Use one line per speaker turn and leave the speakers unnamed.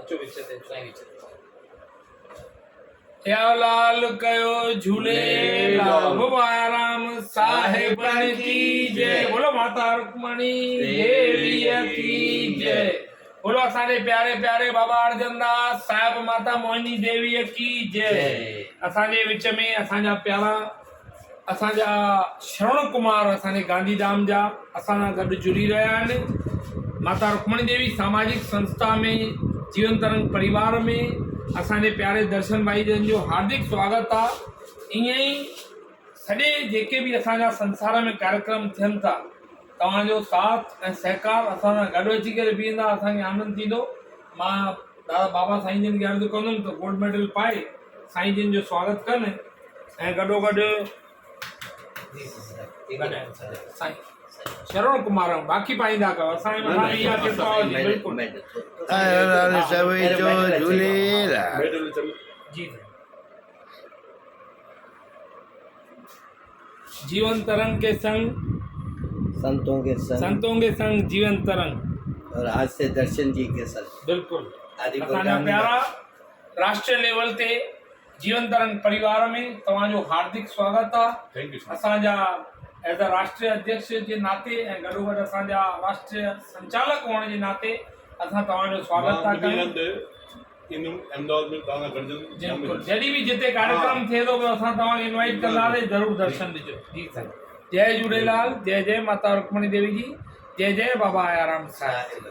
अचो विच ते साईं विच ते
या लाल कयो झूलेलाल बाबा राम साहिबन की जय। बोलो माता रुक्मणी देवी की जय। बोलो असांजे प्यारे प्यारे बाबा अर्जनदास साहिब माता मोहिनी देवी की जय। असांजे विच में असांजा प्यारा असांजा श्रवण कुमार असांजे गांधीधाम जा असां सां गॾु जुड़ी रहिया आहिनि। माता रुक्मणी देवी सामाजिक संस्था में जीवन तरंग परिवार में असांजे प्यारे दर्शन भाई जन जो हार्दिक स्वागत आहे। ईअं ई सॼे जेके बि असांजा संसार में कार्यक्रम थियनि था तव्हांजो साथ ऐं सहकार असां सां गॾु अची करे बीहंदा असांखे आनंद थींदो। मां दादा बाबा साईं जन खे अर्ज़ु कंदुमि त गोल्ड मेडल पाए साईं जन जो स्वागत कनि ऐं गॾोगॾु साईं शरण कुमार बाक़ी पाईंदा कयो असांजे मथां बि इहा कृपा हुजे। बिल्कुलु जी जीवन तरंग के संग
संतों के
संग जीवन तरंग
और आज से दर्शन जी के संग।
बिल्कुल असांजा प्यारा राष्ट्रीय लेवल ते जीवन तरंग परिवार में तव्हांजो हार्दिक स्वागत आहे। असांजा एज अ राष्ट्रीय अध्यक्ष जे नाते ऐं गॾोगॾु असांजा राष्ट्रीय संचालक हुअण जे नाते असां तव्हांजो स्वागत था कयूं। जॾहिं बि जिते कार्यक्रम थिए थो पियो असां तव्हांखे इनवाइट कंदासीं, ज़रूरु दर्शन ॾिजो। जी साईं। जय झूलेलाल, जय जय माता रुक्मणी देवी जी, जय जय बाबा आयाराम साहिब।